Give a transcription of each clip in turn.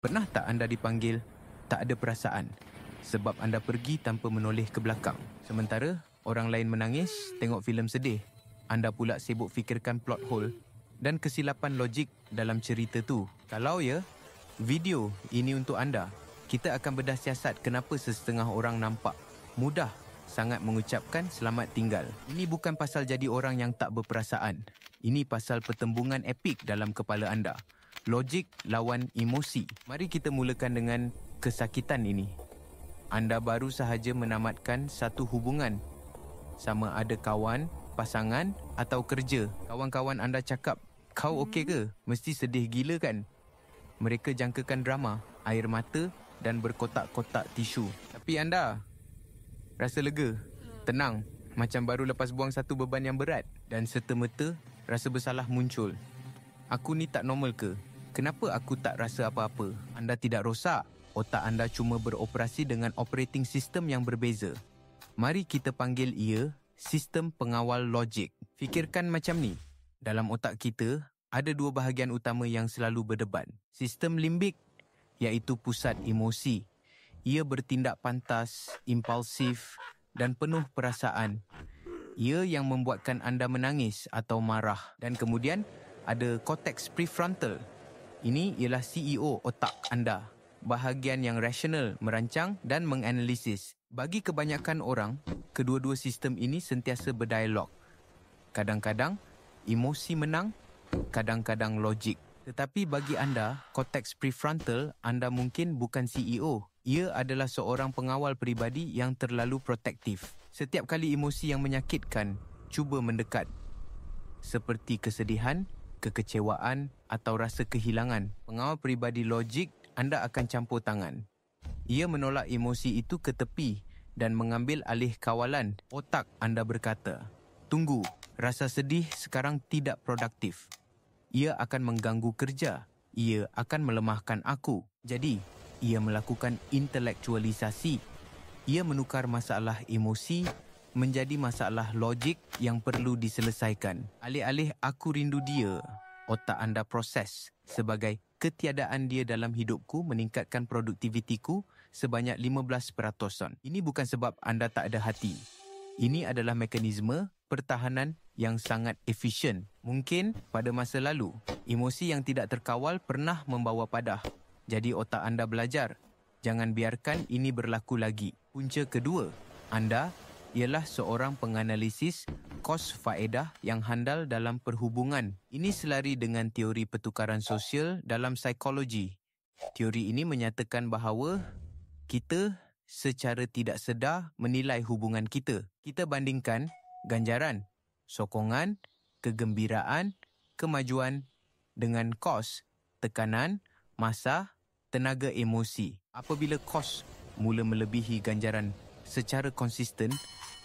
Pernah tak anda dipanggil tak ada perasaan sebab anda pergi tanpa menoleh ke belakang? Sementara orang lain menangis tengok filem sedih, anda pula sibuk fikirkan plot hole dan kesilapan logik dalam cerita tu. Kalau ya, video ini untuk anda. Kita akan bedah siasat kenapa sesetengah orang nampak mudah sangat mengucapkan selamat tinggal. Ini bukan pasal jadi orang yang tak berperasaan. Ini pasal pertembungan epik dalam kepala anda. Logik lawan emosi. Mari kita mulakan dengan kesakitan ini. Anda baru sahaja menamatkan satu hubungan. Sama ada kawan, pasangan atau kerja. Kawan-kawan anda cakap, "Kau okey ke? Mesti sedih gila kan?" Mereka jangkakan drama, air mata dan berkotak-kotak tisu. Tapi anda rasa lega, tenang, macam baru lepas buang satu beban yang berat. Dan serta-merta rasa bersalah muncul. Aku ni tak normal ke? Kenapa aku tak rasa apa-apa? Anda tidak rosak. Otak anda cuma beroperasi dengan operating system yang berbeza. Mari kita panggil ia sistem pengawal logik. Fikirkan macam ni. Dalam otak kita, ada dua bahagian utama yang selalu berdebat. Sistem limbik, iaitu pusat emosi. Ia bertindak pantas, impulsif dan penuh perasaan. Ia yang membuatkan anda menangis atau marah. Dan kemudian ada cortex prefrontal. Ini ialah CEO otak anda. Bahagian yang rasional, merancang dan menganalisis. Bagi kebanyakan orang, kedua-dua sistem ini sentiasa berdialog. Kadang-kadang emosi menang, kadang-kadang logik. Tetapi bagi anda, cortex prefrontal, anda mungkin bukan CEO. Ia adalah seorang pengawal peribadi yang terlalu protektif. Setiap kali emosi yang menyakitkan cuba mendekat, seperti kesedihan, kekecewaan atau rasa kehilangan, pengawal peribadi logik anda akan campur tangan. Ia menolak emosi itu ke tepi dan mengambil alih kawalan. Otak anda berkata, "Tunggu, rasa sedih sekarang tidak produktif. Ia akan mengganggu kerja. Ia akan melemahkan aku." Jadi, ia melakukan intelektualisasi. Ia menukar masalah emosi menjadi masalah logik yang perlu diselesaikan. Alih-alih "aku rindu dia", otak anda proses sebagai "ketiadaan dia dalam hidupku meningkatkan produktivitiku sebanyak 15%. Ini bukan sebab anda tak ada hati. Ini adalah mekanisme pertahanan yang sangat efisien. Mungkin pada masa lalu, emosi yang tidak terkawal pernah membawa padah. Jadi otak anda belajar, jangan biarkan ini berlaku lagi. Punca kedua, anda ialah seorang penganalisis kos faedah yang handal dalam perhubungan. Ini selari dengan teori pertukaran sosial dalam psikologi. Teori ini menyatakan bahawa kita secara tidak sedar menilai hubungan kita. Kita bandingkan ganjaran, sokongan, kegembiraan, kemajuan dengan kos, tekanan, masa, tenaga emosi. Apabila kos mula melebihi ganjaran secara konsisten,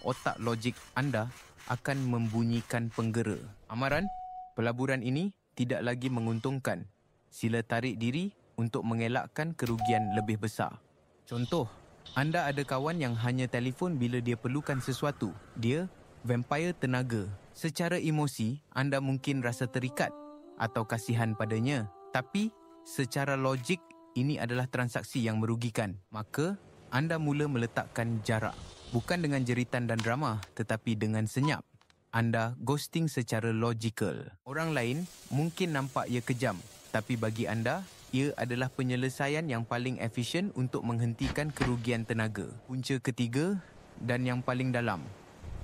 otak logik anda akan membunyikan penggera. Amaran, pelaburan ini tidak lagi menguntungkan. Sila tarik diri untuk mengelakkan kerugian lebih besar. Contoh, anda ada kawan yang hanya telefon bila dia perlukan sesuatu. Dia vampire tenaga. Secara emosi, anda mungkin rasa terikat atau kasihan padanya. Tapi, secara logik, ini adalah transaksi yang merugikan. Maka, anda mula meletakkan jarak. Bukan dengan jeritan dan drama, tetapi dengan senyap. Anda ghosting secara logikal. Orang lain mungkin nampak ia kejam, tapi bagi anda, ia adalah penyelesaian yang paling efisien untuk menghentikan kerugian tenaga. Punca ketiga dan yang paling dalam,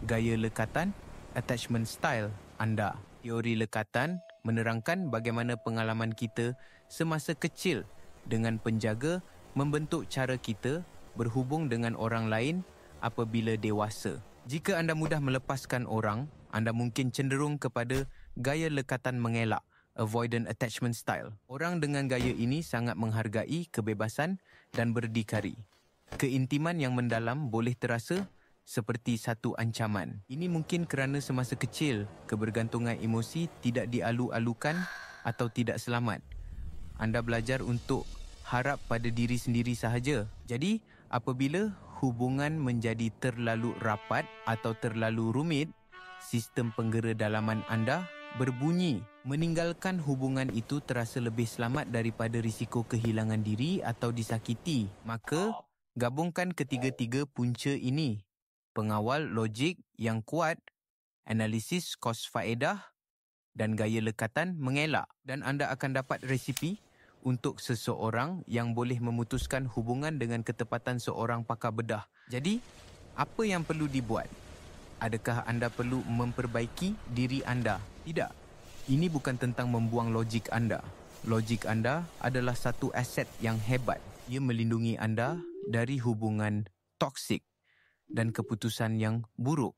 gaya lekatan, attachment style anda. Teori lekatan menerangkan bagaimana pengalaman kita semasa kecil dengan penjaga membentuk cara kita berhubung dengan orang lain apabila dewasa. Jika anda mudah melepaskan orang, anda mungkin cenderung kepada gaya lekatan mengelak, avoidant attachment style. Orang dengan gaya ini sangat menghargai kebebasan dan berdikari. Keintiman yang mendalam boleh terasa seperti satu ancaman. Ini mungkin kerana semasa kecil, kebergantungan emosi tidak dialu-alukan atau tidak selamat. Anda belajar untuk harap pada diri sendiri sahaja. Jadi, apabila hubungan menjadi terlalu rapat atau terlalu rumit, sistem penggera dalaman anda berbunyi. Meninggalkan hubungan itu terasa lebih selamat daripada risiko kehilangan diri atau disakiti. Maka, gabungkan ketiga-tiga punca ini. Pengawal logik yang kuat, analisis kos faedah dan gaya lekatan mengelak. Dan anda akan dapat resipi untuk seseorang yang boleh memutuskan hubungan dengan ketepatan seorang pakar bedah. Jadi, apa yang perlu dibuat? Adakah anda perlu memperbaiki diri anda? Tidak. Ini bukan tentang membuang logik anda. Logik anda adalah satu aset yang hebat. Ia melindungi anda dari hubungan toksik dan keputusan yang buruk.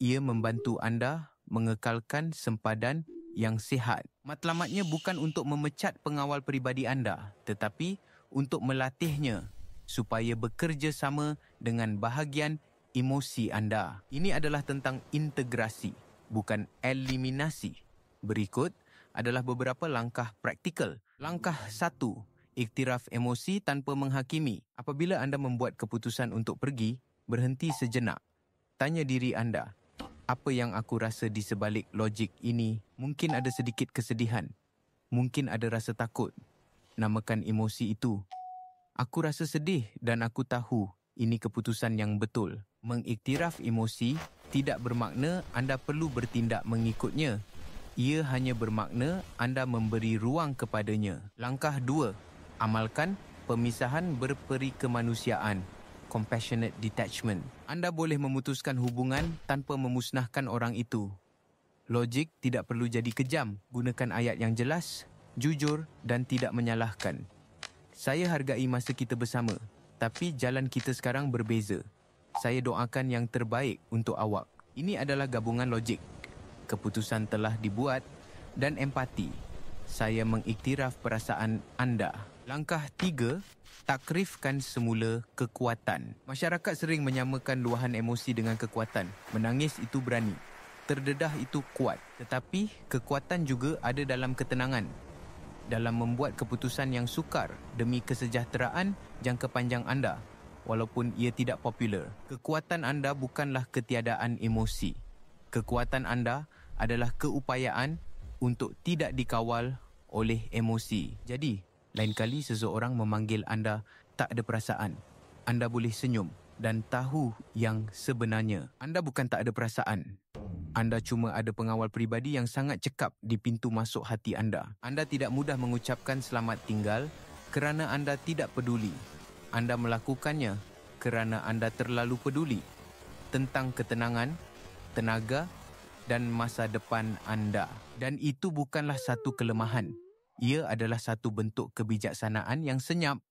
Ia membantu anda mengekalkan sempadan yang sihat. Matlamatnya bukan untuk memecat pengawal peribadi anda, tetapi untuk melatihnya supaya bekerja sama dengan bahagian emosi anda. Ini adalah tentang integrasi, bukan eliminasi. Berikut adalah beberapa langkah praktikal. Langkah 1. Iktiraf emosi tanpa menghakimi. Apabila anda membuat keputusan untuk pergi, berhenti sejenak. Tanya diri anda, apa yang aku rasa di sebalik logik ini? Mungkin ada sedikit kesedihan. Mungkin ada rasa takut. Namakan emosi itu. Aku rasa sedih dan aku tahu ini keputusan yang betul. Mengiktiraf emosi tidak bermakna anda perlu bertindak mengikutnya. Ia hanya bermakna anda memberi ruang kepadanya. Langkah 2. Amalkan pemisahan berperikemanusiaan. Compassionate detachment. Anda boleh memutuskan hubungan tanpa memusnahkan orang itu. Logik tidak perlu jadi kejam. Gunakan ayat yang jelas, jujur dan tidak menyalahkan. Saya hargai masa kita bersama, tapi jalan kita sekarang berbeza. Saya doakan yang terbaik untuk awak. Ini adalah gabungan logik. Keputusan telah dibuat dan empati. Saya mengiktiraf perasaan anda. Langkah 3. Takrifkan semula kekuatan. Masyarakat sering menyamakan luahan emosi dengan kekuatan. Menangis itu berani. Terdedah itu kuat. Tetapi kekuatan juga ada dalam ketenangan. Dalam membuat keputusan yang sukar demi kesejahteraan jangka panjang anda. Walaupun ia tidak popular. Kekuatan anda bukanlah ketiadaan emosi. Kekuatan anda adalah keupayaan untuk tidak dikawal oleh emosi. Jadi, lain kali seseorang memanggil anda tak ada perasaan, anda boleh senyum dan tahu yang sebenarnya. Anda bukan tak ada perasaan. Anda cuma ada pengawal peribadi yang sangat cekap di pintu masuk hati anda. Anda tidak mudah mengucapkan selamat tinggal kerana anda tidak peduli. Anda melakukannya kerana anda terlalu peduli tentang ketenangan, tenaga dan masa depan anda. Dan itu bukanlah satu kelemahan. Ia adalah satu bentuk kebijaksanaan yang senyap.